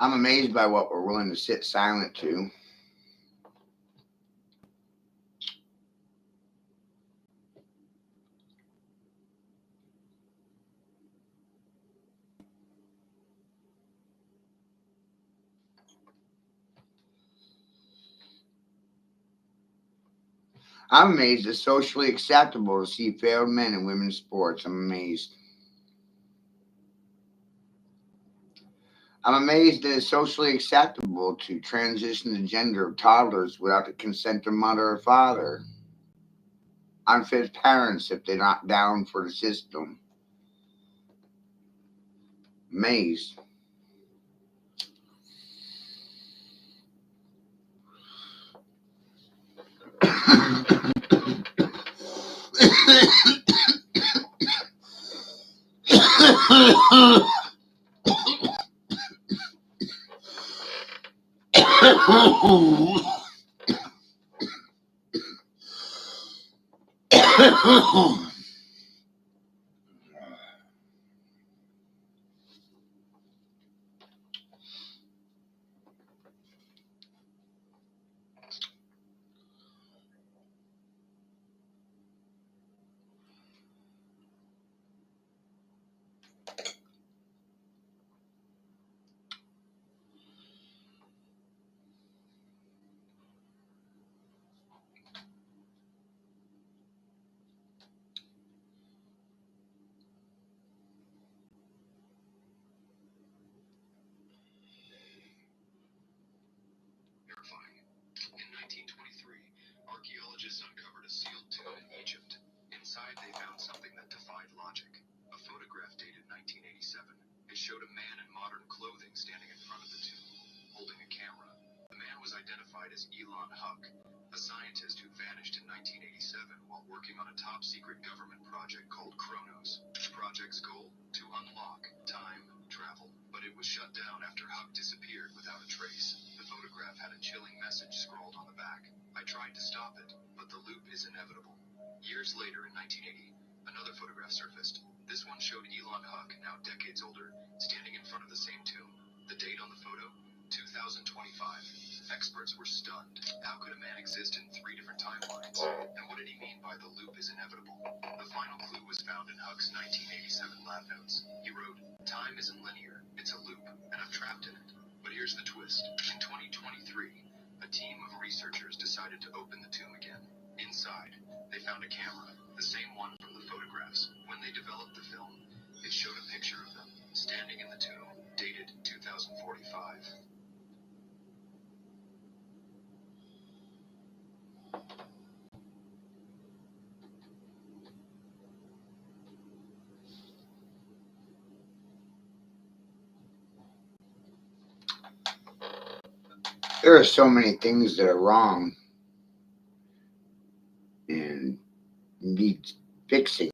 I'm amazed by what we're willing to sit silent to. I'm amazed it's socially acceptable to see failed men in women's sports. I'm amazed. I'm amazed that it's socially acceptable to transition the gender of toddlers without the consent of mother or father. Unfit parents if they're not down for the system. Amazed. There are so many things that are wrong and need fixing.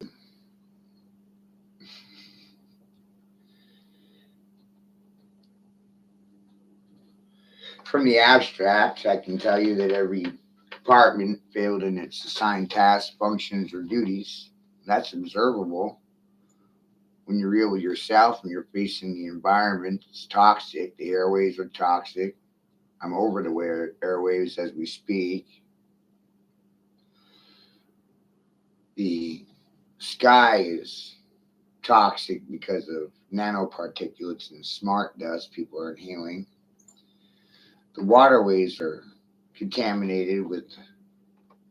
From the abstract, I can tell you that every department failed in its assigned tasks, functions, or duties. That's observable. When you're real with yourself and you're facing the environment, it's toxic. The airways are toxic. I'm over the airwaves as we speak. The sky is toxic because of nanoparticulates and smart dust people are inhaling. The waterways are contaminated with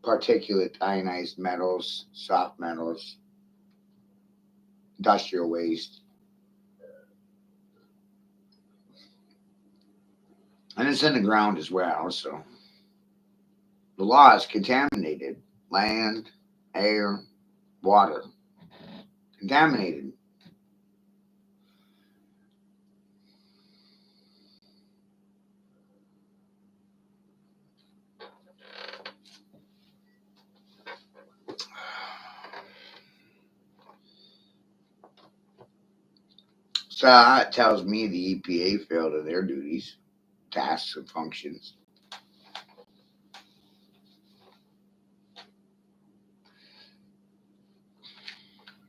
particulate ionized metals, soft metals, industrial waste, and it's in the ground as well. So the law is contaminated. Land, air, water, contaminated. So that tells me the EPA failed in their duties, tasks, and functions.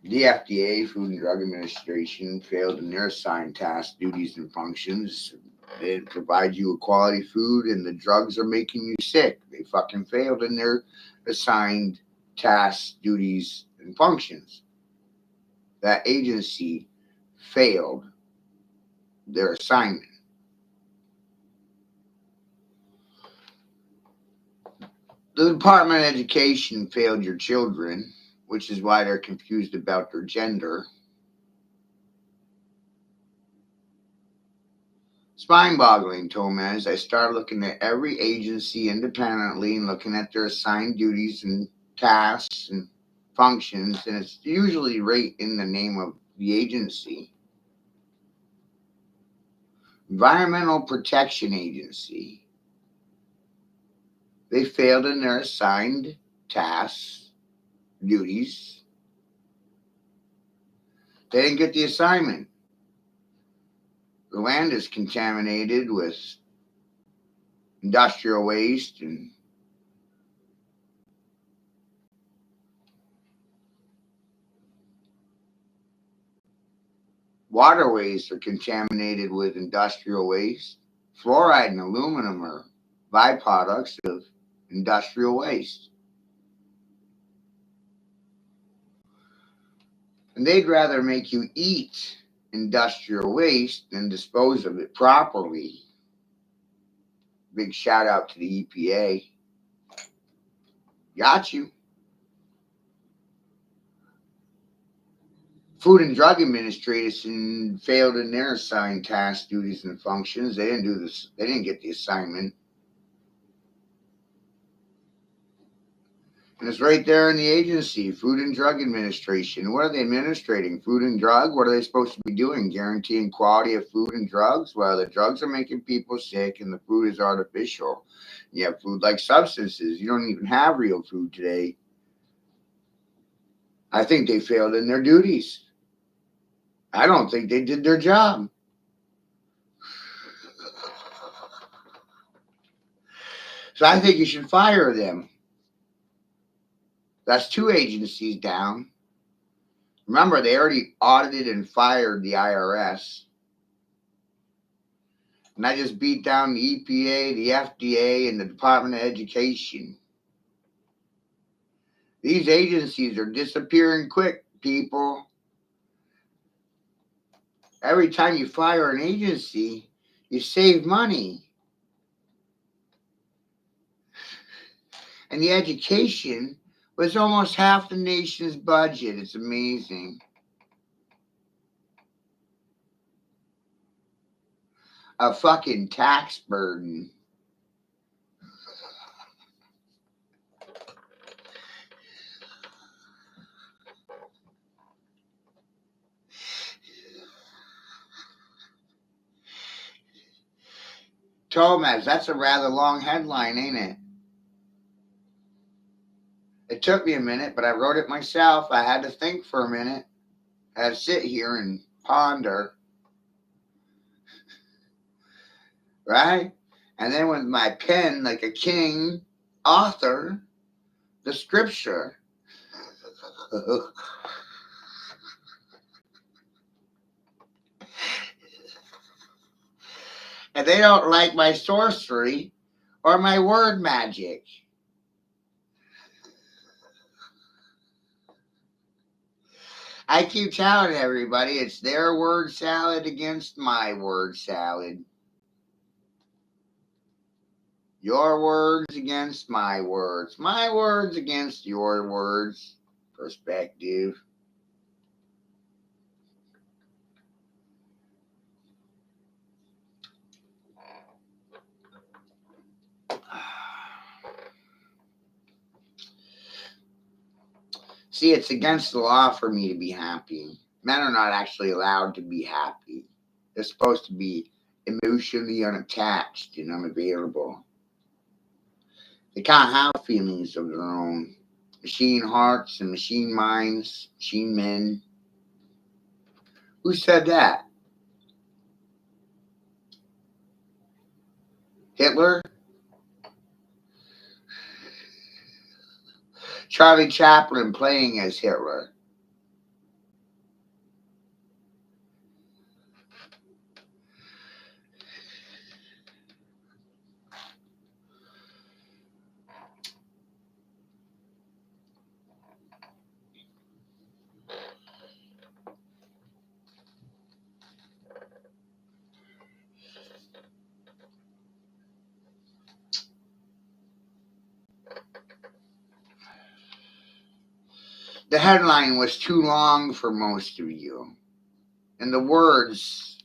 The FDA, Food and Drug Administration, failed in their assigned tasks, duties, and functions. They didn't provide you with quality food, and the drugs are making you sick. They fucking failed in their assigned tasks, duties, and functions. That agency failed their assignment. The Department of Education failed your children, which is why they're confused about their gender. It's mind-boggling, Tomaz. I started looking at every agency independently and looking at their assigned duties and tasks and functions, and it's usually right in the name of the agency. Environmental Protection Agency. They failed in their assigned tasks, duties. They didn't get the assignment. The land is contaminated with industrial waste and waterways are contaminated with industrial waste. Fluoride and aluminum are byproducts of industrial waste. And they'd rather make you eat industrial waste than dispose of it properly. Big shout out to the EPA. Got you. Food and Drug Administration failed in their assigned tasks, duties, and functions. They didn't do this. They didn't get the assignment. And it's right there in the agency, Food and Drug Administration. What are they administrating? Food and drug? What are they supposed to be doing? Guaranteeing quality of food and drugs? Well, the drugs are making people sick and the food is artificial. You have food like substances. You don't even have real food today. I think they failed in their duties. I don't think they did their job. So I think you should fire them. That's 2 agencies down. Remember, they already audited and fired the IRS. And I just beat down the EPA, the FDA, and the Department of Education. These agencies are disappearing quick, people. Every time you fire an agency, you save money. And the education was almost half the nation's budget. It's amazing. A fucking tax burden. Tomaz, that's a rather long headline, ain't it? It took me a minute, but I wrote it myself. I had to think for a minute. I had to sit here and ponder. Right? And then with my pen, like a king author, the scripture. And they don't like my sorcery or my word magic. I keep telling everybody it's their word salad against my word salad. Your words against my words. My words against your words. Perspective. See, it's against the law for me to be happy. Men are not actually allowed to be happy. They're supposed to be emotionally unattached and unavailable. They can't have feelings of their own. Machine hearts and machine minds, machine men. Who said that? Hitler? Charlie Chaplin playing as Hitler. The headline was too long for most of you, and the words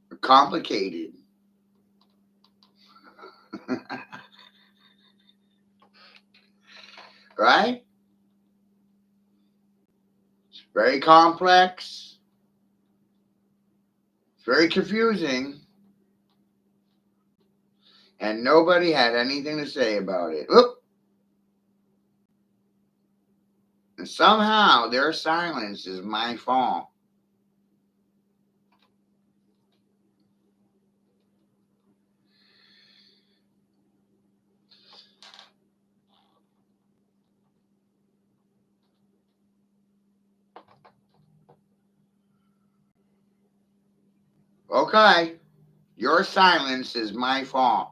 are complicated. Right? It's very complex. It's very confusing. And nobody had anything to say about it. Oop. And somehow their silence is my fault. Okay, your silence is my fault.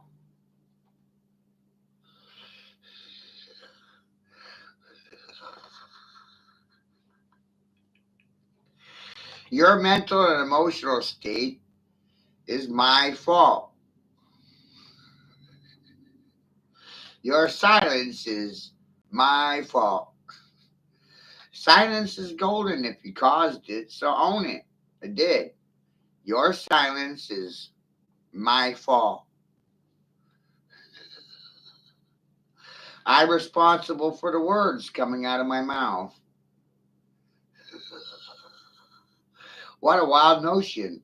Your mental and emotional state is my fault. Your silence is my fault. Silence is golden if you caused it, so own it. I did. Your silence is my fault. I'm responsible for the words coming out of my mouth. What a wild notion.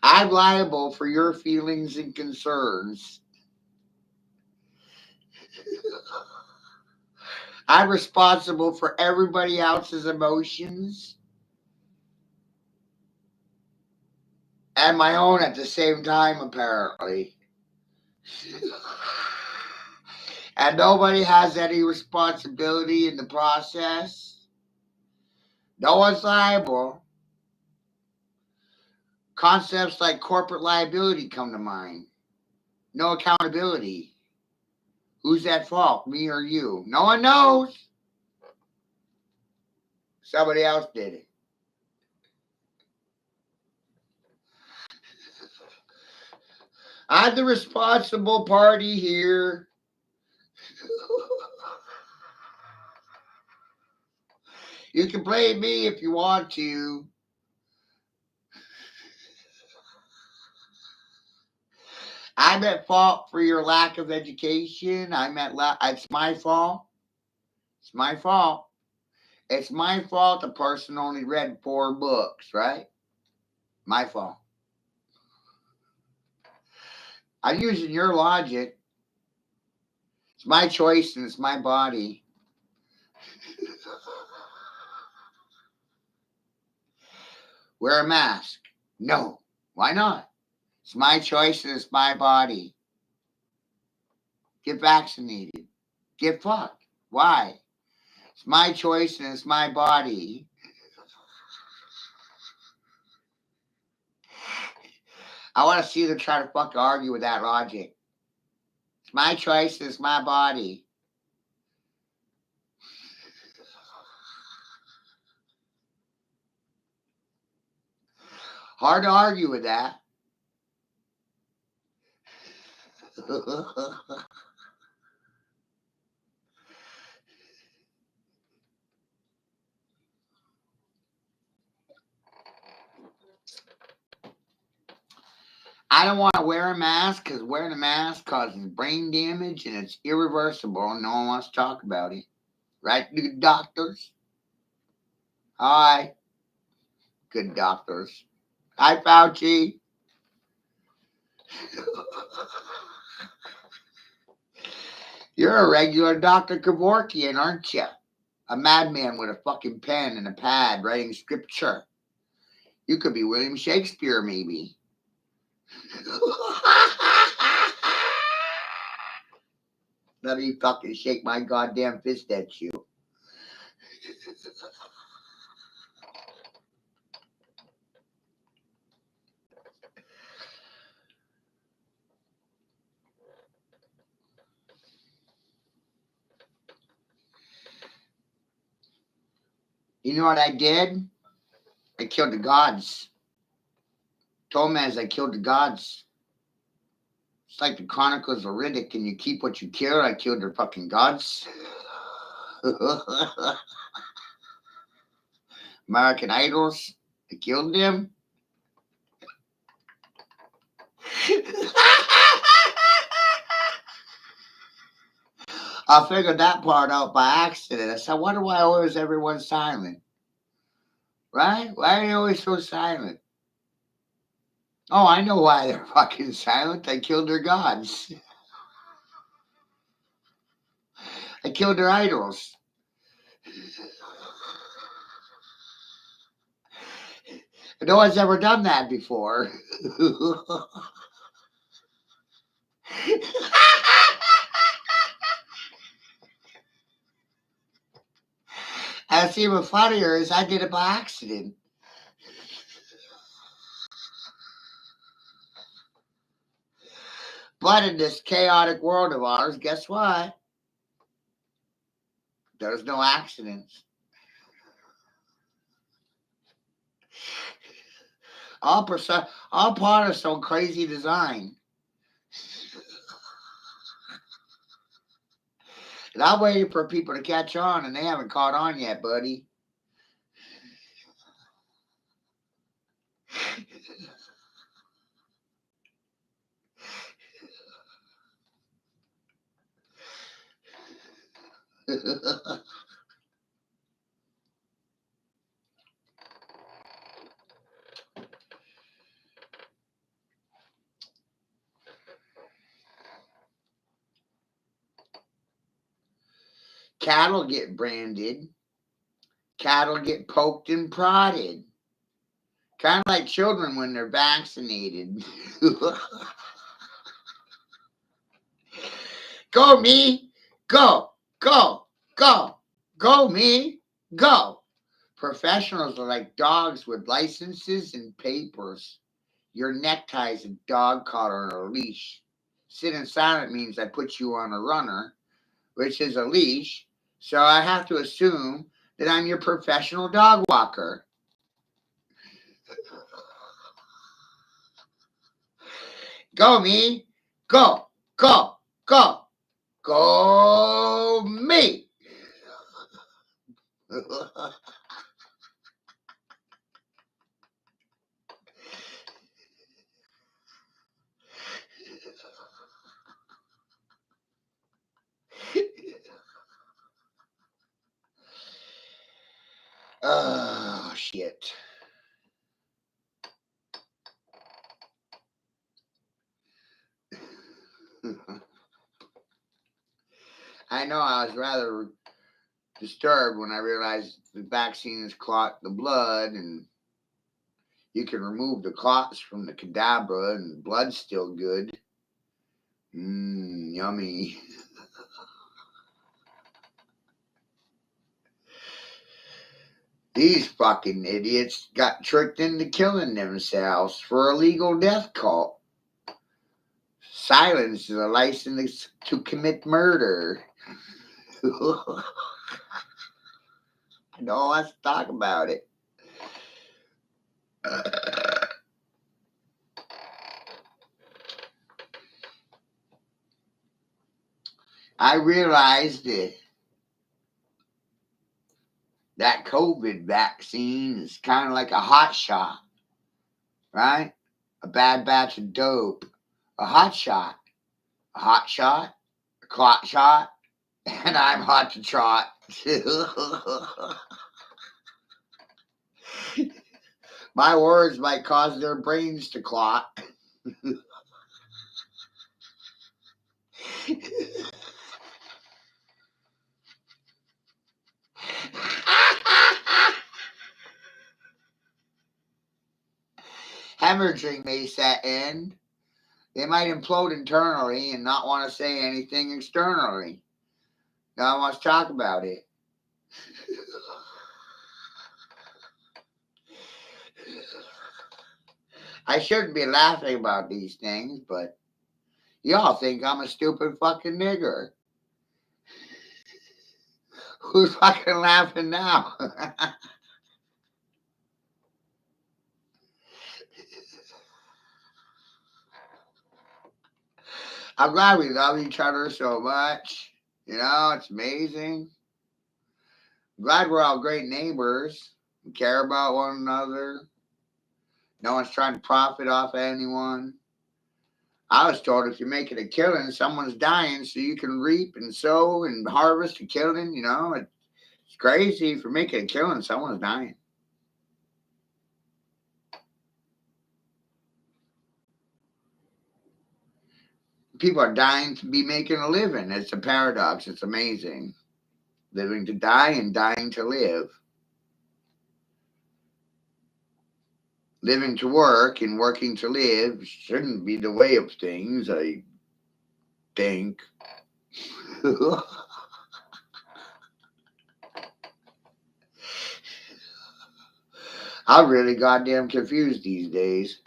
I'm liable for your feelings and concerns. I'm responsible for everybody else's emotions and my own at the same time, apparently. And nobody has any responsibility in the process. No one's liable. Concepts like corporate liability come to mind. No accountability. Who's at fault, me or you? No one knows. Somebody else did it. I'm the responsible party here. You can blame me if you want to. I'm at fault for your lack of education. It's my fault. It's my fault. It's my fault the person only read 4 books, right? My fault. I'm using your logic. It's my choice and it's my body. Wear a mask. No. Why not? It's my choice and it's my body. Get vaccinated. Get fucked. Why? It's my choice and it's my body. I want to see them try to fucking argue with that logic. It's my choice and it's my body. Hard to argue with that. I don't want to wear a mask because wearing a mask causes brain damage and it's irreversible and no one wants to talk about it. Right, good doctors? Hi, good doctors. Hi, Fauci. You're a regular Dr. Kevorkian, aren't you? A madman with a fucking pen and a pad writing scripture. You could be William Shakespeare, maybe. Let me fucking shake my goddamn fist at you. You know what I did? I killed the gods. told him as I killed the gods. It's like the Chronicles of Riddick, and you keep what you kill. I killed their fucking gods. American Idols, I killed them. I figured that part out by accident. I said, I wonder why always everyone's silent. Right? Why are they always so silent? Oh, I know why they're fucking silent. I killed their gods. I killed their idols. No one's ever done that before. And what's even funnier is I did it by accident. But in this chaotic world of ours, guess what? There's no accidents. All part of some crazy design. And I'm waiting for people to catch on, and they haven't caught on yet, buddy. Cattle get branded. Cattle get poked and prodded. Kind of like children when they're vaccinated. Go, me. Go, go, go. Go, me. Go. Professionals are like dogs with licenses and papers. Your necktie is a dog collar or a leash. Sitting silent means I put you on a runner, which is a leash. So I have to assume that I'm your professional dog walker. Go, me. Go, go, go. Go, me. Oh, shit. I know I was rather disturbed when I realized the vaccine has clot the blood and you can remove the clots from the cadaver and the blood's still good. Yummy. These fucking idiots got tricked into killing themselves for a legal death cult. Silence is a license to commit murder. No, let's talk about it. I realized that COVID vaccine is kind of like a hot shot, right? A bad batch of dope. A hot shot. A hot shot. A clot shot. And I'm hot to trot. My words might cause their brains to clot. Hemorrhaging may set in. They might implode internally and not want to say anything externally. No one wants to talk about it. I shouldn't be laughing about these things, but y'all think I'm a stupid fucking nigger. Who's fucking laughing now? I'm glad we love each other so much. You know, it's amazing. I'm glad we're all great neighbors. We care about one another. No one's trying to profit off of anyone. I was told if you're making a killing, someone's dying, so you can reap and sow and harvest a killing. You know, it's crazy. If you're making a killing, someone's dying. People are dying to be making a living. It's a paradox. It's amazing. Living to die and dying to live. Living to work and working to live shouldn't be the way of things, I think. I'm really goddamn confused these days.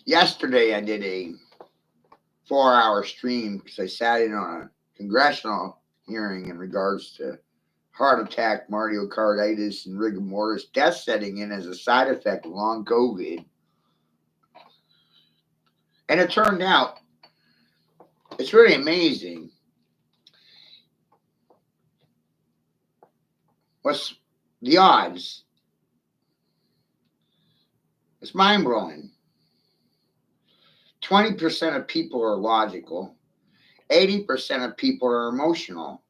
Yesterday, I did a 4-hour stream because I sat in on a congressional hearing in regards to heart attack, myocarditis, and rigor mortis death setting in as a side effect of long COVID. And it turned out it's really amazing. What's the odds? It's mind blowing. 20% of people are logical, 80% of people are emotional,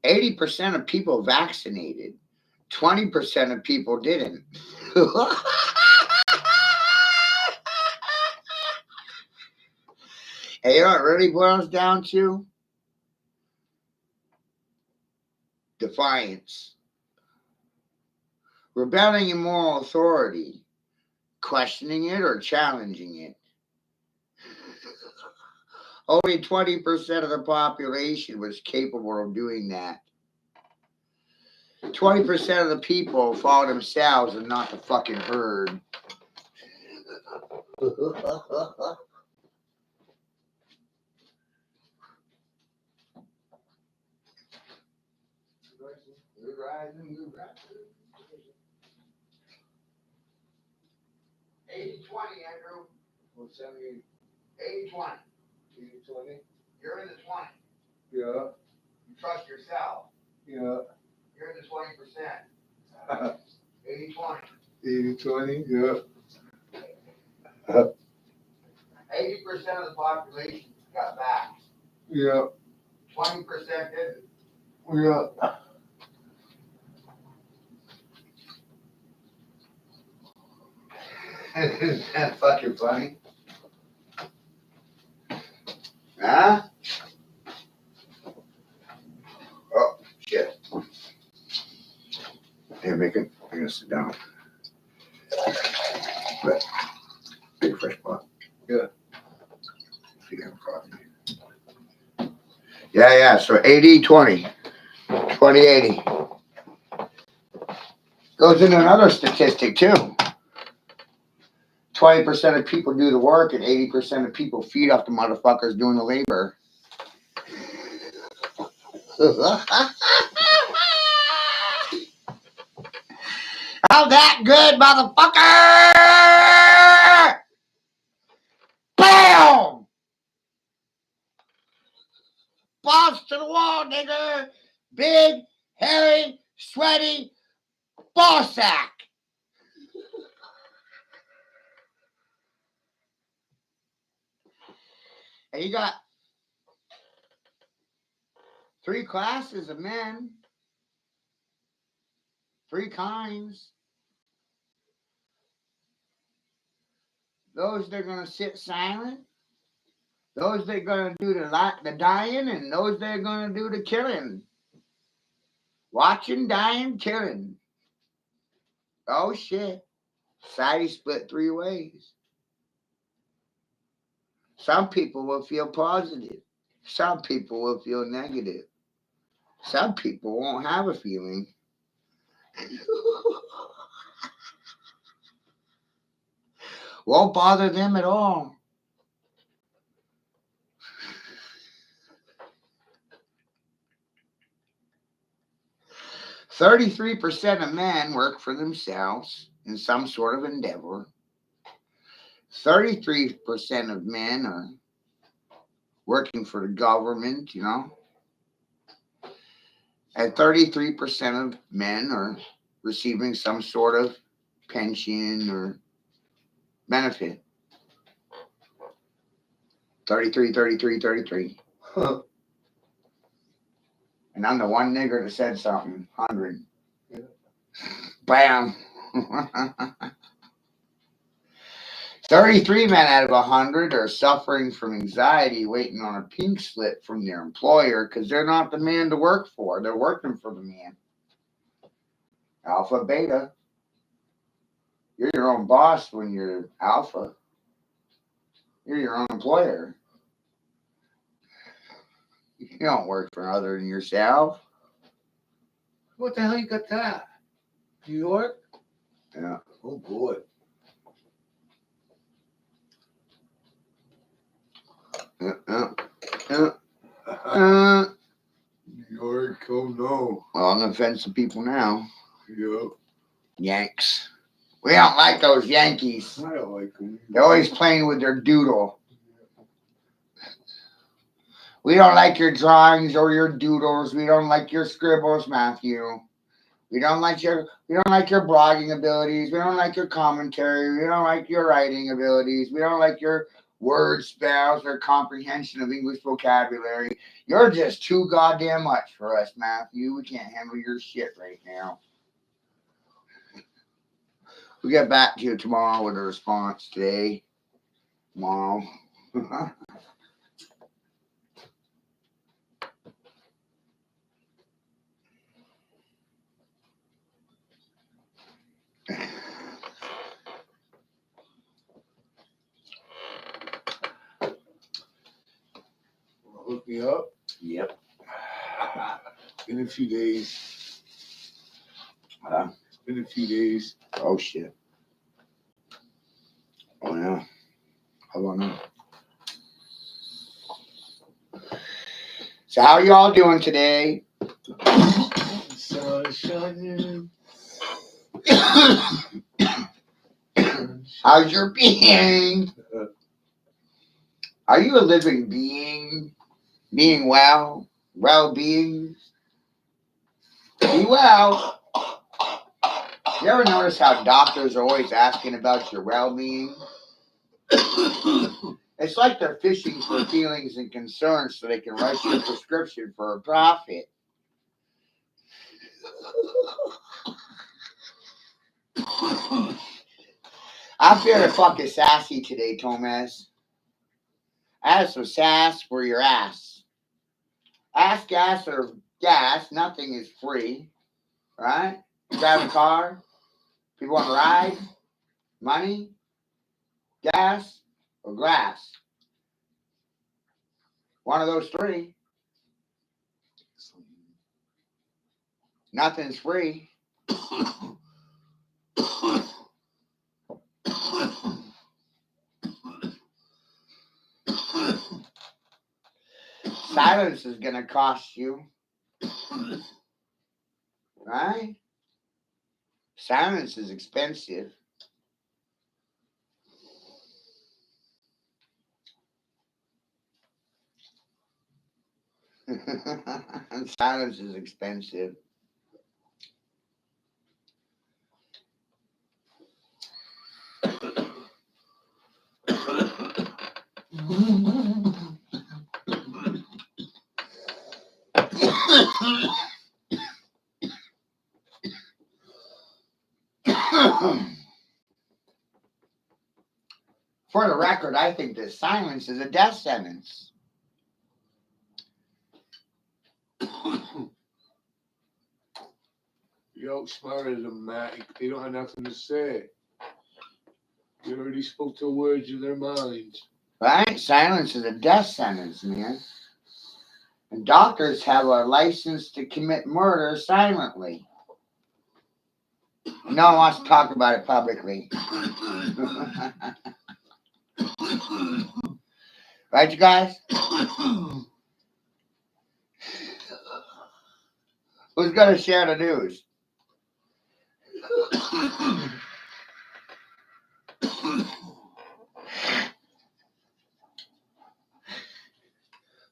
80% of people vaccinated, 20% of people didn't. And you know what it really boils down to? Defiance. Rebelling in moral authority. Questioning it or challenging it. Only 20% of the population was capable of doing that. 20% of the people follow themselves and not the fucking herd. Good rising, good rising. 80-20, Andrew. What's that mean? 80-20. 80-20? You're in the 20. Yeah, You trust yourself. yeah. You're in the 20%. 80-20. 80-20, yeah. 80% of the population got back. Yeah, 20% didn't. yeah. Isn't that fucking funny? Huh? Oh, shit. Here, I'm gonna sit down. But, take a fresh pot. Yeah. If you have coffee. Yeah, so 80-20. 20-80. Goes into another statistic, too. 20% of people do the work and 80% of people feed off the motherfuckers doing the labor. How that good, motherfucker? Bam! Balls to the wall, nigga. Big, hairy, sweaty ball sack. And you got 3 classes of men. Three kinds. Those that are going to sit silent, those that are going to do the dying, and those that are going to do the killing. Watching, dying, killing. Oh shit. Society split three ways. Some people will feel positive. Some people will feel negative. Some people won't have a feeling. Won't bother them at all. "33% of men work for themselves in some sort of endeavor. 33% of men are working for the government, and 33% of men are receiving some sort of pension or benefit. 33, 33, 33. And I'm the one nigger that said something. 100. Yeah. Bam. 33 men out of 100 are suffering from anxiety, waiting on a pink slip from their employer because they're not the man to work for. They're working for the man. Alpha, beta. You're your own boss when you're alpha. You're your own employer. You don't work for other than yourself. What the hell you got that? New York? Yeah. Oh boy. New York, oh no. Well, I'm gonna offend some people now. Yep. Yanks. We don't like those Yankees. I don't like them. They're always playing with their doodle. We don't like your drawings or your doodles. We don't like your scribbles, Matthew. We don't like your blogging abilities. We don't like your commentary. We don't like your writing abilities. We don't like your word spells or comprehension of English vocabulary. You're just too goddamn much for us, Matthew. We can't handle your shit right now. We'll get back to you tomorrow with a response today. Tomorrow. Hook me up Yep. in a few days. In a few days. Oh shit. Oh yeah. How about now? So how y'all doing today? Sun shining. How's your being? Are you a living being? Being well? Well-being? Be well. You ever notice how doctors are always asking about your well-being? It's like they're fishing for feelings and concerns so they can write you a prescription for a profit. I'm feeling fucking sassy today, Thomas. Add some sass for your ass. Ass, gas, or gas, nothing is free. Right? You drive a car, people want to ride, money, gas, or grass. One of those three. Nothing's free. Silence is going to cost you. Right? Silence is expensive. Silence is expensive. For the record, I think that silence is a death sentence. You outsmarted them, Matt. They don't have nothing to say. You already spoke the words of their minds. Right? Silence is a death sentence, man. And doctors have a license to commit murder silently. No one wants to talk about it publicly. Right, you guys? Who's going to share the news?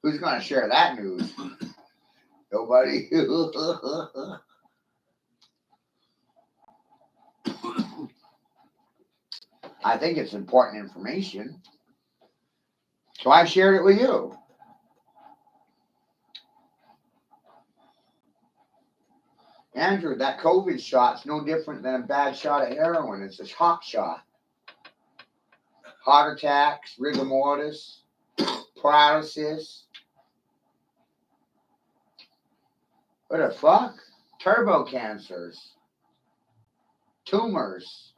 Who's going to share that news? Nobody. I think it's important information. So I shared it with you. Andrew, that COVID shot's no different than a bad shot of heroin. It's a hot shot. Heart attacks, rigor mortis, paralysis. What the fuck? Turbo cancers, tumors.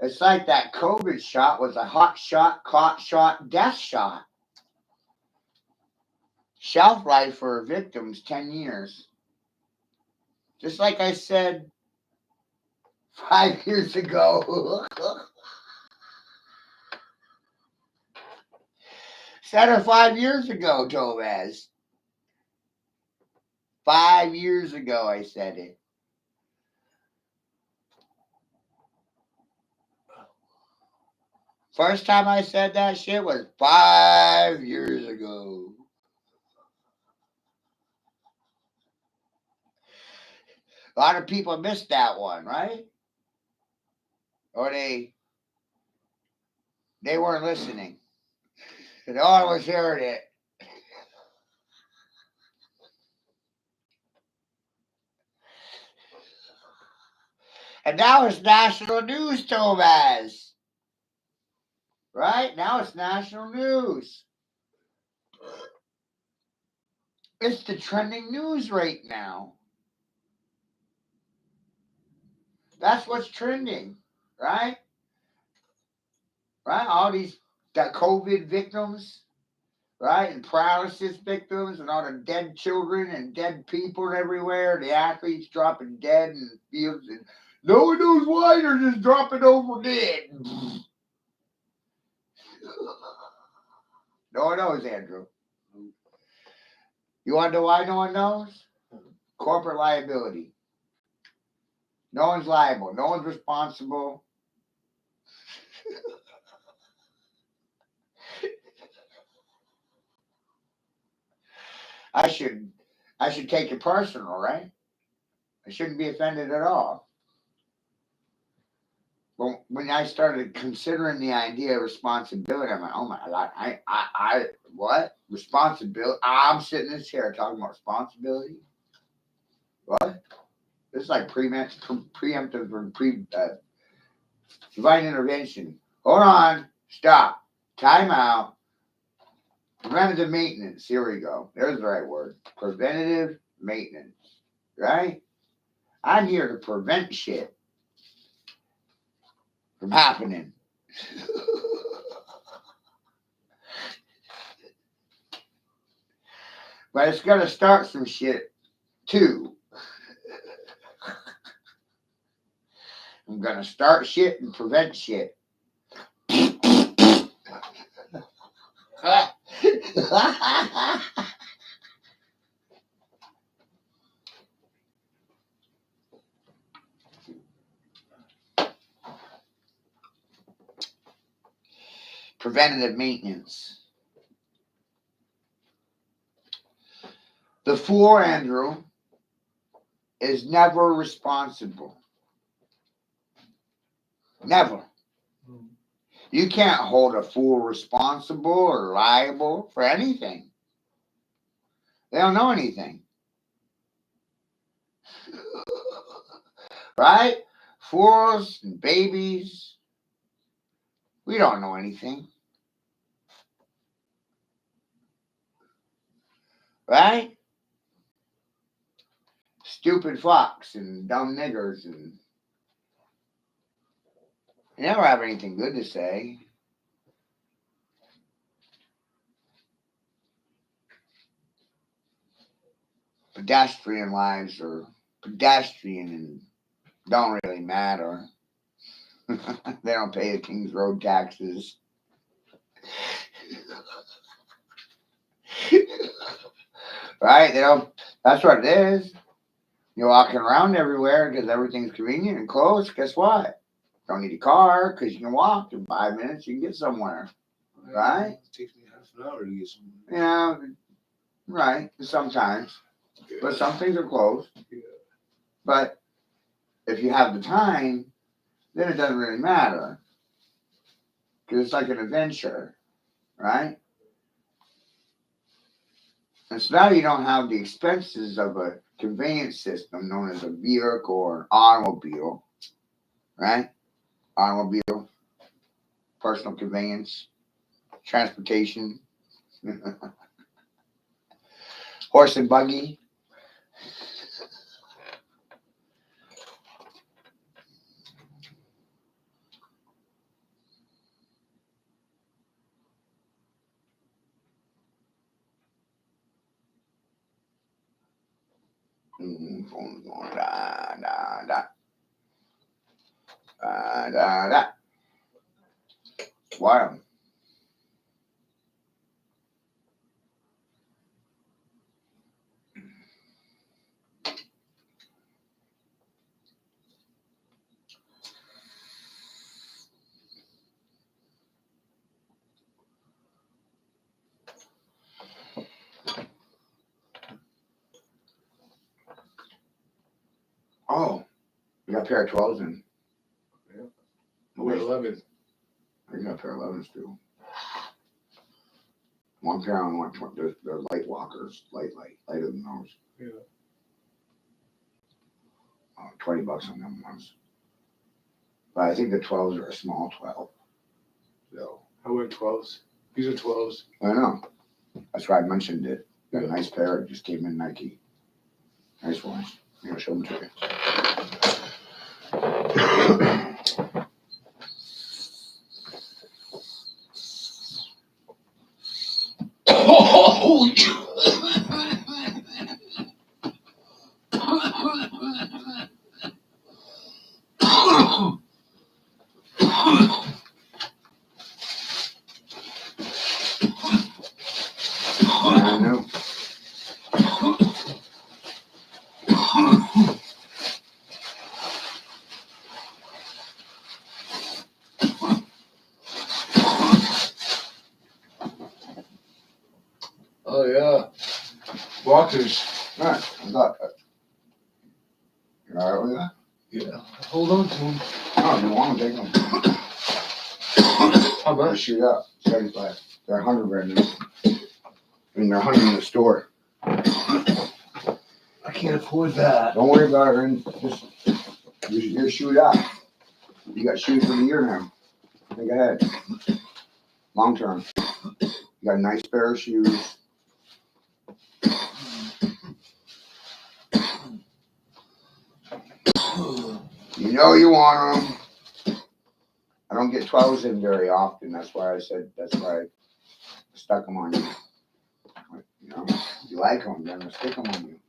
It's like that COVID shot was a hot shot, clot shot, death shot. Shelf life for victims, 10 years. Just like I said 5 years ago. Said it 5 years ago, Tobaz. 5 years ago I said it. First time I said that shit was 5 years ago. A lot of people missed that one, right? Or they weren't listening. No one was hearing it. And now it's national news, Thomas. Right? Now it's national news. It's the trending news right now. That's what's trending, right? Right? All these COVID victims, right? And paralysis victims and all the dead children and dead people everywhere. The athletes dropping dead in the fields. And no one knows why they're just dropping over dead. No one knows, Andrew. You want to know why no one knows? Corporate liability. No one's liable. No one's responsible. I should take it personal, right? I shouldn't be offended at all. But when I started considering the idea of responsibility, I'm like, oh my God, I what? Responsibility? I'm sitting in this chair talking about responsibility? What? This is like preemptive or divine intervention. Hold on. Stop. Time out. Preventative maintenance. Here we go. There's the right word. Preventative maintenance. Right? I'm here to prevent shit from happening. But it's going to start some shit too. I'm going to start shit and prevent shit. Preventative maintenance. The fool, Andrew, is never responsible. Never. You can't hold a fool responsible or liable for anything. They don't know anything. Right? Fools and babies. We don't know anything. Right? Stupid fucks and dumb niggers and they never have anything good to say. Pedestrian lives are pedestrian and don't really matter. They don't pay the King's Road taxes. Right? They don't. That's what it is. You're walking around everywhere because everything's convenient and close. Guess what? Don't need a car because you can walk in 5 minutes. You can get somewhere. Right? It takes me half an hour to get some. Yeah, right. Sometimes, but some things are closed. Yeah. But if you have the time, then it doesn't really matter because it's like an adventure, right? And so now you don't have the expenses of a conveyance system known as a vehicle or automobile, right? Automobile, personal conveyance, transportation, horse and buggy. Phone's going da da da da da da. Wow. Oh, you got a pair of 12s in. Yeah. I wear 11. I got a pair of 11s too. One pair on one. They're light walkers, lighter than those. Yeah. $20 on them ones. But I think the 12s are a small 12. So I wear 12s. These are 12s. I know. That's why I mentioned it. Got a Yeah. nice pair. It just came in Nike. Nice ones. I'm gonna show them to you. I know. Oh, yeah. Walkers. Right. I got that. You all right with that? Yeah. Hold on to them. No, if you want to take them. How I'll much? shoot up. 75. They're 100 right now. I mean, they're 100 in the store. I can't afford that. Don't worry about it, Ren. Just shoot up. You got shoes for the year now. Think ahead. Long term. You got a nice pair of shoes. You know you want them. I don't get 12s in very often. That's why I stuck them on you. You know, if you like them, then I'll stick them on you.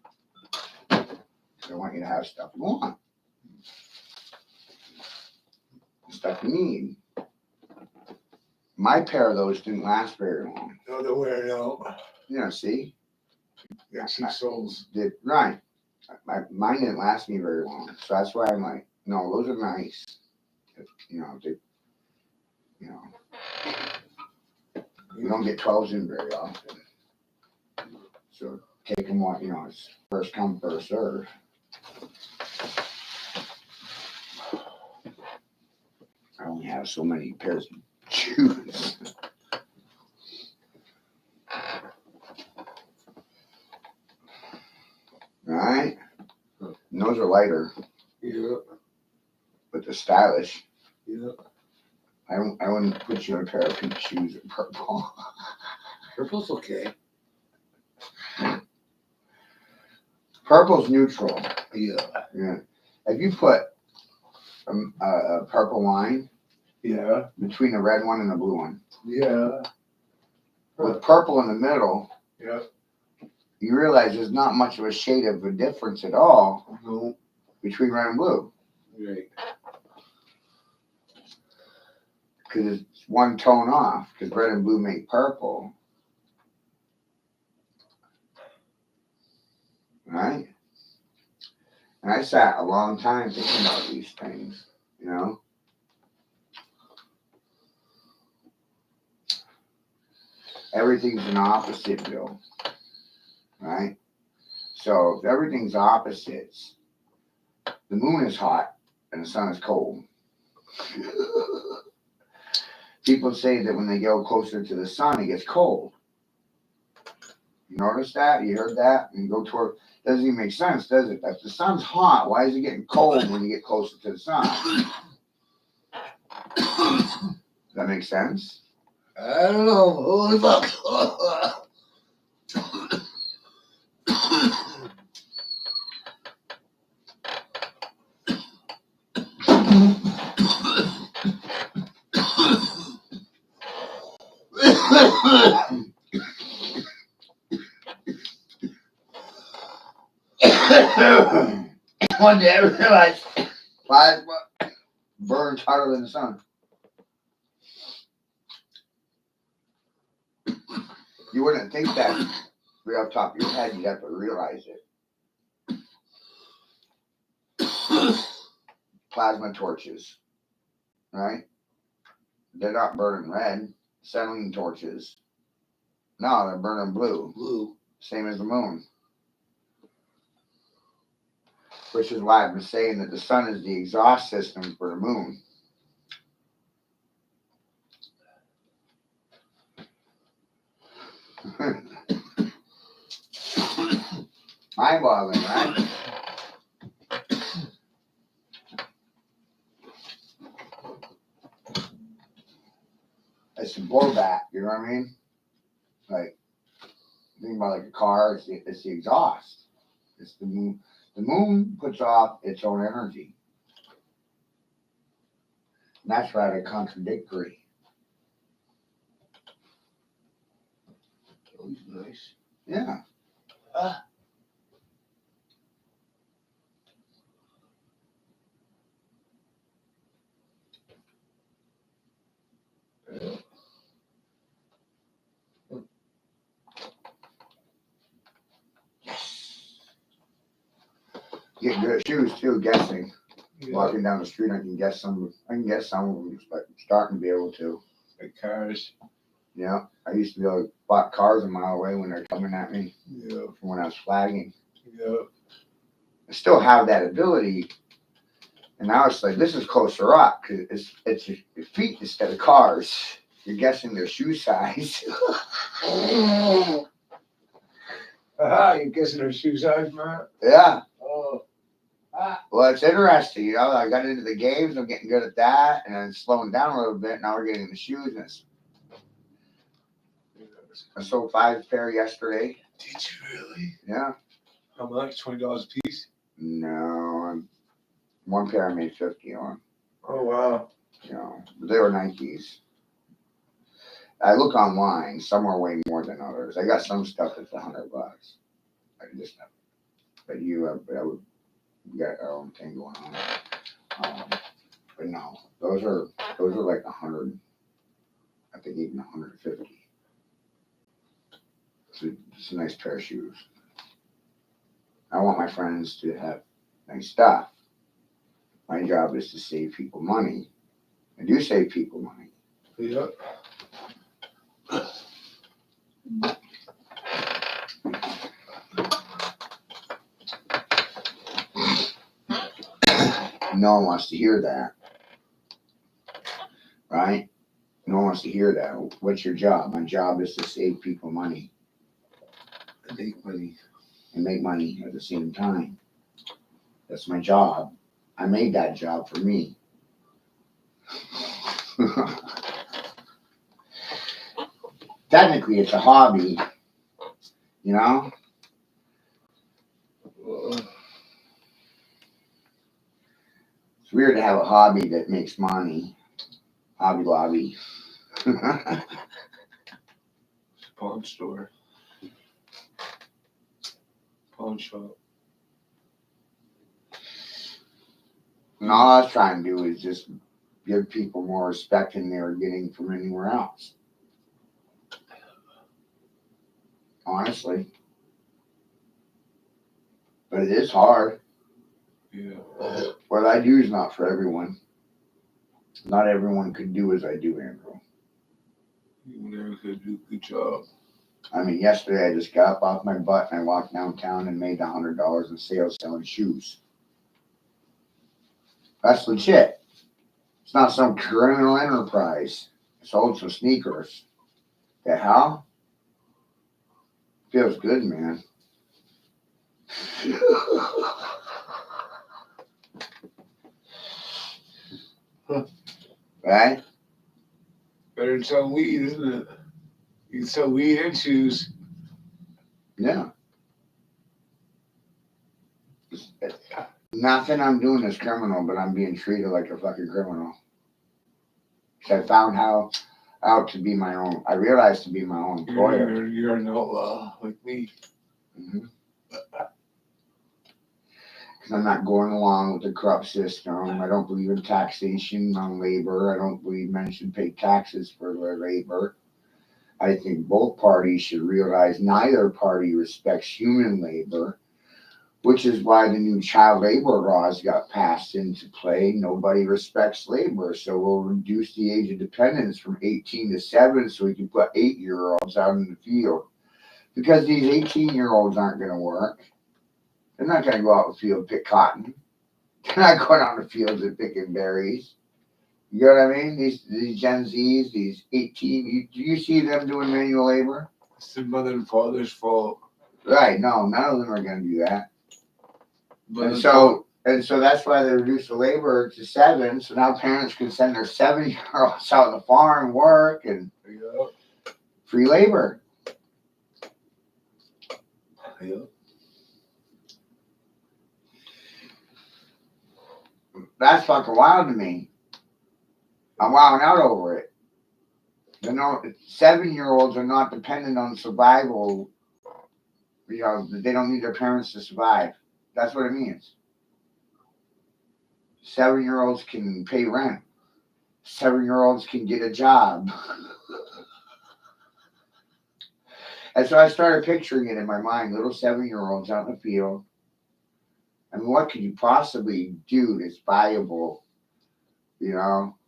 I want you to have stuff you want. Stuff you need. My pair of those didn't last very long. No, they're wearing out. Yeah, see? Got 6 soles. Right. Mine didn't last me very long. So that's why I'm like, no, those are nice. You know, you don't get 12s in very often. So take them on, it's first come, first serve. I only have so many pairs of shoes. Right? And those are lighter, Yeah, but they're stylish. yeah. I wouldn't put you in a pair of pink shoes in purple. Purple's okay. Purple's neutral. Yeah, Yeah. If you put a purple line yeah, between the red one and the blue one, yeah. with purple in the middle, Yeah. you realize there's not much of a shade of a difference at all No. between red and blue. Right. Because it's one tone off, because red and blue make purple. Right? And I sat a long time thinking about these things, you know? Everything's an opposite, Bill. Right? So if everything's opposites, the moon is hot and the sun is cold. People say that when they go closer to the sun, it gets cold. You notice that? You heard that? And you go toward, doesn't even make sense, does it? If the sun's hot, why is it getting cold when you get closer to the sun? Does that make sense? I don't know. Holy fuck. One day I realized plasma burns hotter than the sun. You wouldn't think that right off the top of your head, you'd have to realize it. Plasma torches, right? They're not burning red. Acetylene torches, no, they're burning blue. Blue. Same as the moon. Which is why I've been saying that the sun is the exhaust system for the moon. Mind-boggling, right? It's the blowback, you know what I mean? Like, think about like a car, it's the exhaust. It's the moon. The moon puts off its own energy. And that's rather contradictory. Oh, he's nice. Yeah. Get good at shoes too, guessing. Yeah. Walking down the street, I can guess some of them, but I'm starting to be able to. Like cars. Yeah. I used to be able to spot cars a mile away when they're coming at me Yeah. from when I was flagging. Yeah. I still have that ability. And now it's like, this is closer up because it's your feet instead of cars. You're guessing their shoe size. You're guessing her shoe size, man? Yeah. Oh. Well, it's interesting, you know. I got into the games. I'm getting good at that, and then slowing down a little bit. Now we're getting the shoes. And I sold 5 pair yesterday. Did you really? Yeah. How much? $20 a piece? No, one pair I made 50 on. Oh wow. You know, but they were Nikes. I look online. Some are way more than others. I got some stuff that's $100. I just, but I would got our own thing going on. But no, those are like 100. I think even 150. It's a nice pair of shoes. I want my friends to have nice stuff. My job is to save people money. I do save people money. Yeah. No one wants to hear that. Right? No one wants to hear that. What's your job? My job is to save people money. Make money. And make money at the same time. That's my job. I made that job for me. Technically, it's a hobby, you know? It's weird to have a hobby that makes money. Hobby Lobby. It's a pawn store. Pawn shop. And all I was trying to do is just give people more respect than they were getting from anywhere else. Honestly. But it is hard. Yeah. What I do is not for everyone. Not everyone could do as I do, Andrew. You never could do a good job. I mean, yesterday I just got up off my butt and I walked downtown and made $100 in sales selling shoes. That's legit. It's not some criminal enterprise. I sold some sneakers. The hell? Feels good, man. Right? Better than sell weed, isn't it? You can sell weed and shoes. Yeah. Nothing I'm doing is criminal, but I'm being treated like a fucking criminal. I found out to be my own. I realized to be my own employer. You're an outlaw like me. Mm-hmm. Because I'm not going along with the corrupt system. I don't believe in taxation on labor. I don't believe men should pay taxes for their labor. I think both parties should realize neither party respects human labor, which is why the new child labor laws got passed into play. Nobody respects labor, so we'll reduce the age of dependence from 18 to 7 so we can put 8-year-olds out in the field. Because these 18-year-olds aren't going to work. They're not going to go out in the field and pick cotton. They're not going out in the fields and picking berries. You know what I mean? These Gen Zs, these 18, do you see them doing manual labor? It's the mother and father's fault. Right, no, none of them are going to do that. And so that's why they reduced the labor to 7. So now parents can send their 7-year-olds out on the farm and work and free labor. Yeah. That's fucking wild to me. I'm wilding out over it. 7-year-olds are not dependent on survival. You know, they don't need their parents to survive. That's what it means. 7-year-olds can pay rent. 7-year-olds can get a job. And so I started picturing it in my mind, little 7-year-olds out in the field. I mean, what could you possibly do that's valuable, you know,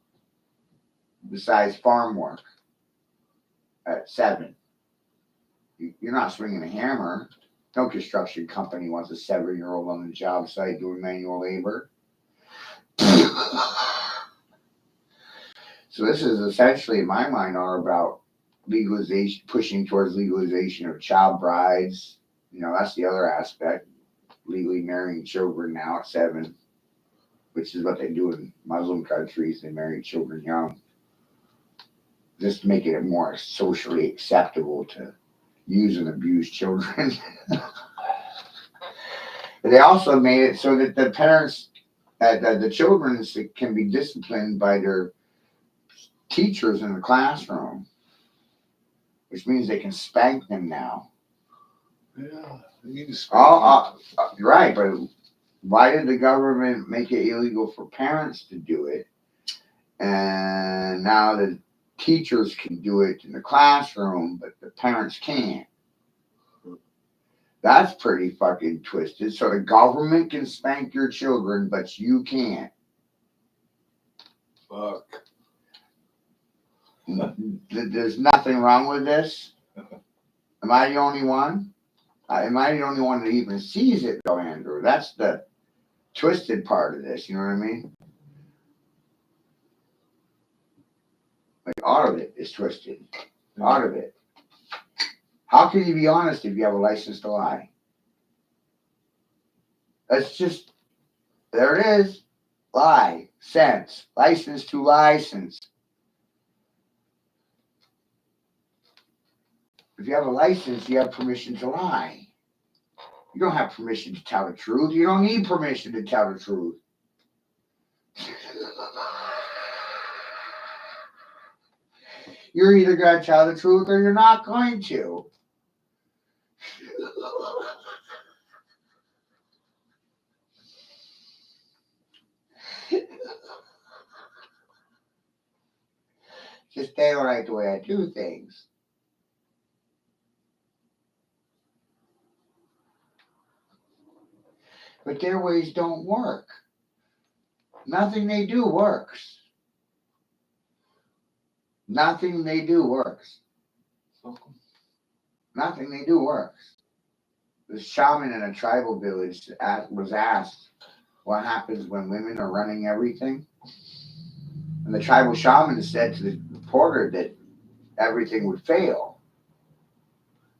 besides farm work at 7? You're not swinging a hammer. No construction company wants a 7-year-old on the job site doing manual labor. So this is essentially, in my mind, all about legalization, pushing towards legalization of child brides. You know, that's the other aspect. Legally marrying children now at 7, which is what they do in Muslim countries. They marry children young, just making it more socially acceptable to use and abuse children. They also made it so that the parents, the children can be disciplined by their teachers in the classroom, which means they can spank them now. Yeah, they need to spank right, but why did the government make it illegal for parents to do it? And now the teachers can do it in the classroom, but the parents can't. That's pretty fucking twisted. So the government can spank your children, but you can't. Fuck. There's nothing wrong with this. Am I the only one? Am I the only one that even sees it, though, Andrew? That's the twisted part of this. You know what I mean? Like, all of it is twisted. All of it. How can you be honest if you have a license to lie? That's just There it is. License. License to license. If you have a license, you have permission to lie. You don't have permission to tell the truth. You don't need permission to tell the truth. You're either going to tell the truth or you're not going to. Just they don't like the way I do things. But their ways don't work. Nothing they do works. Nothing they do works. Nothing they do works. The shaman in a tribal village was asked what happens when women are running everything. And the tribal shaman said to the reporter that everything would fail.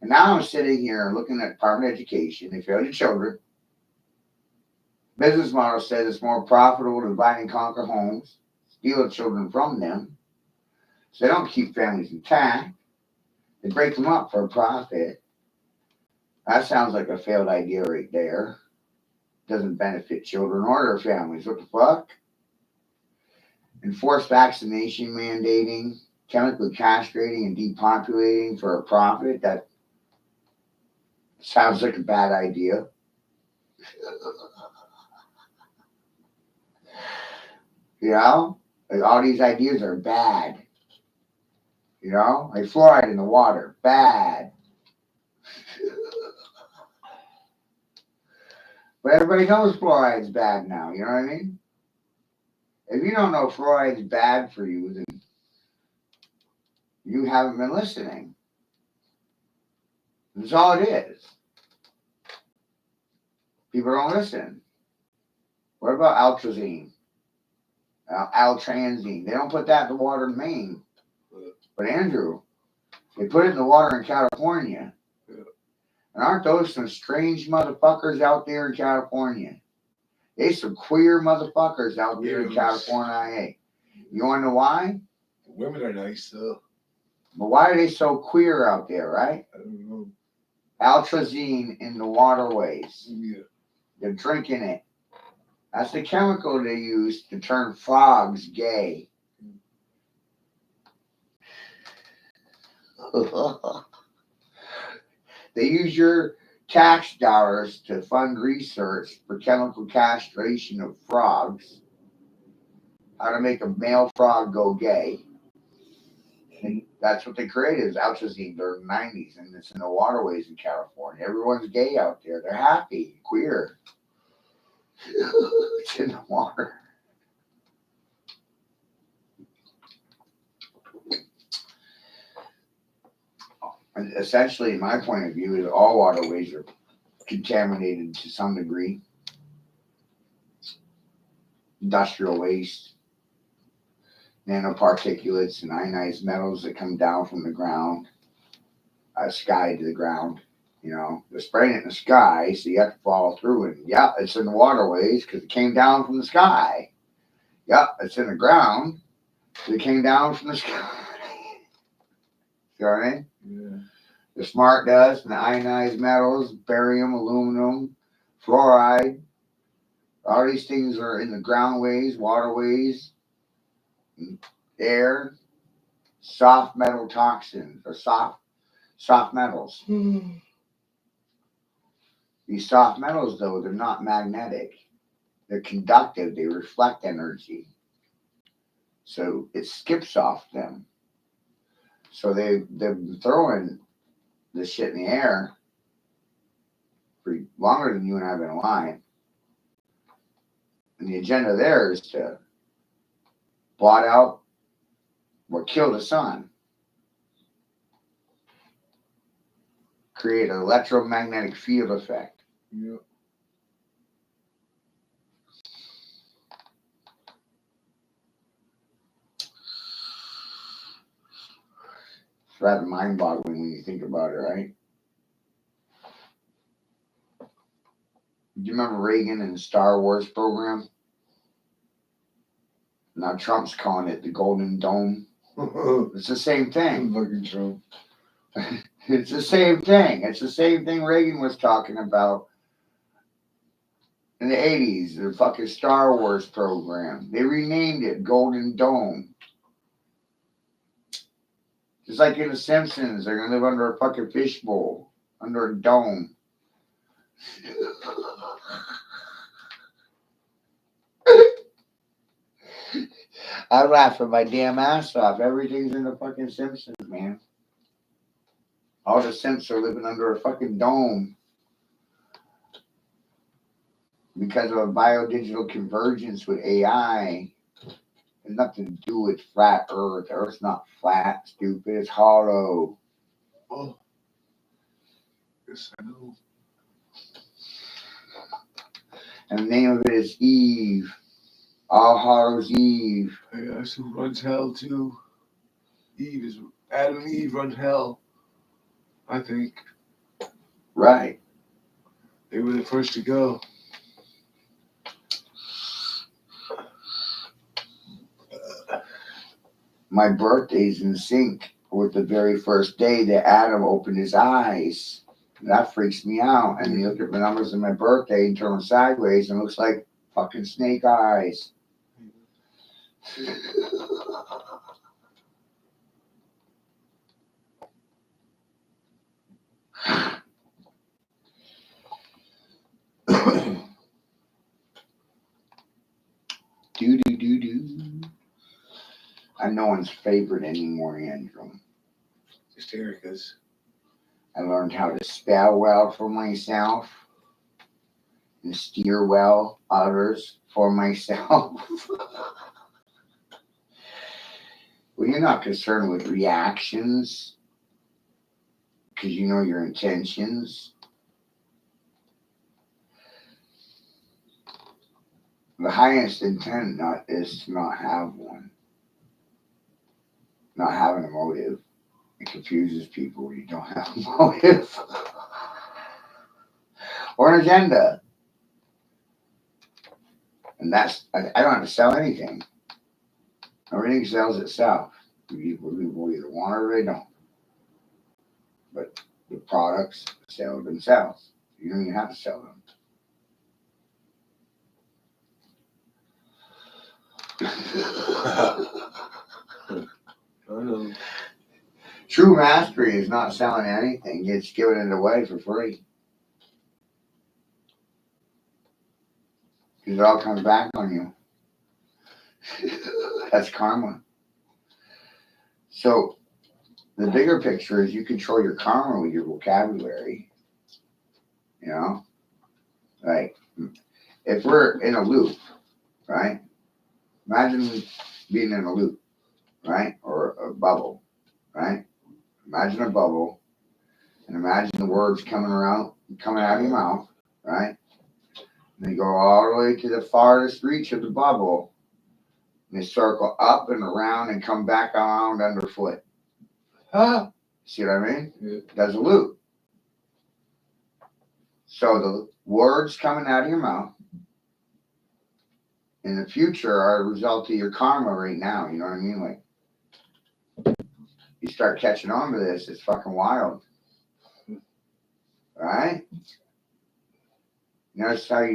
And now I'm sitting here looking at Department of Education. They fail your children. Business model says it's more profitable to divide and conquer homes, steal the children from them. So they don't keep families intact. They break them up for a profit. That sounds like a failed idea right there. Doesn't benefit children or their families. What the fuck? Enforced vaccination mandating, chemically castrating and depopulating for a profit. That sounds like a bad idea. You know? Like all these ideas are bad. You know? Like fluoride in the water. Bad. But everybody knows fluoride's bad now. You know what I mean? If you don't know fluoride's bad for you, then you haven't been listening. That's all it is. People don't listen. What about altrazine? Altranzine. They don't put that in the water in Maine. But Andrew, they put it in the water in California. And aren't those some strange motherfuckers out there in California? There's some queer motherfuckers out there in California. You want to know why? Women are nice, though. But why are they so queer out there, right? I don't know. Altrazine in the waterways. Yeah. They're drinking it. That's the chemical they use to turn frogs gay. They use your tax dollars to fund research for chemical castration of frogs. How to make a male frog go gay. And that's what they created is altrazine during the 90s, and it's in the waterways in California. Everyone's gay out there. They're happy, queer. It's in the water. And essentially, my point of view is all waterways are contaminated to some degree. Industrial waste, nanoparticulates, and ionized metals that come down from the ground, sky to the ground. You know, they're spraying it in the sky, so you have to follow through. And yeah, it's in the waterways because it came down from the sky. Yeah, it's in the ground because it came down from the sky. You know what I mean? Yeah. The smart dust and the ionized metals, barium, aluminum, fluoride. All these things are in the groundways, waterways, air, soft metal toxins or soft metals. These soft metals, though, they're not magnetic. They're conductive. They reflect energy. So it skips off them. So they've been throwing this shit in the air for longer than you and I have been alive. And the agenda there is to blot out or kill the sun. Create an electromagnetic field effect. Yeah. It's rather mind-boggling when you think about it, right? you remember Reagan and the Star Wars program? Now Trump's calling it the Golden Dome. It's the same thing. Fucking Trump. It's the same thing. It's the same thing Reagan was talking about in the 80s, the fucking Star Wars program. They renamed it Golden Dome. Just like in The Simpsons, they're going to live under a fucking fishbowl, under a dome. I laugh at my damn ass off. Everything's in the fucking Simpsons, man. All the Simps are living under a fucking dome because of a biodigital convergence with AI. It's nothing to do with flat Earth. Earth's not flat, stupid. It's hollow. Oh. Yes, I know. And the name of it is Eve. All Hallows Eve. Hey, that's who runs hell too. Adam and Eve run hell. I think Right. they were the first to go. My birthday's in sync with the very first day that Adam opened his eyes. That freaks me out. And you look at the numbers of my birthday and turn them sideways and it looks like fucking snake eyes. Do. I'm no one's favorite anymore, Andrew. Just Erica's. I learned how to spell well for myself and steer well others for myself. Well, you're not concerned with reactions because you know your intentions. The highest intent is to not have one. Not having a motive. It confuses people when you don't have a motive. Or an agenda. And that's, I don't have to sell anything. Everything sells itself. People either want it or they don't. But the products sell themselves. You don't even have to sell them. I know. True mastery is not selling anything. It's giving it away for free. Because it all comes back on you. That's karma. So the bigger picture is you control your karma with your vocabulary. You know? Like, if we're in a loop, right? Imagine being in a loop, right? Or a bubble, right? Imagine a bubble and imagine the words coming out of your mouth, right? And they go all the way to the farthest reach of the bubble. And they circle up and around and come back around underfoot. Huh? See what I mean? Yeah. That's a loop. So the words coming out of your mouth in the future are a result of your karma right now. You know what I mean? Like, you start catching on to this, it's fucking wild. Right? Notice how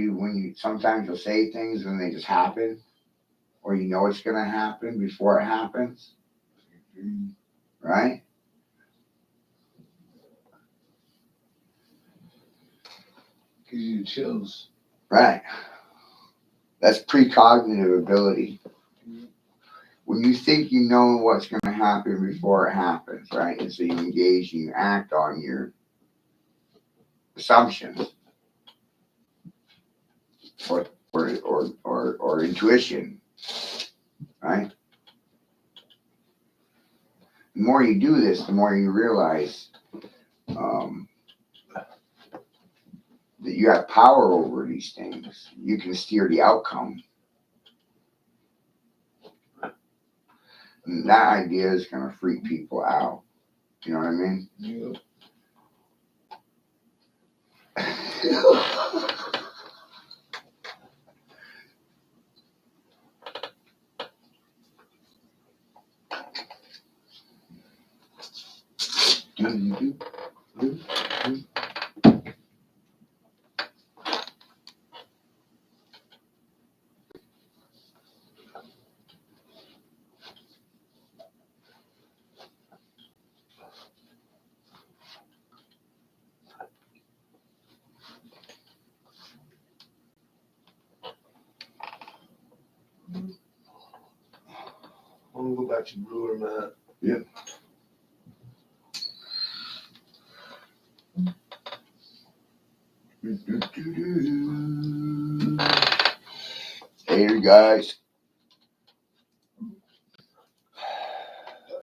sometimes you'll say things and they just happen, or you know it's gonna happen before it happens, right? Gives you chills. Right. That's precognitive ability. When you think you know what's gonna happen before it happens, right? And so you engage and you act on your assumptions. Or intuition, right? The more you do this, the more you realize that you have power over these things. You can steer the outcome. And that idea is going to freak people out. You know what I mean? Yeah. I'm gonna go back to Brewer, Matt. Later, guys.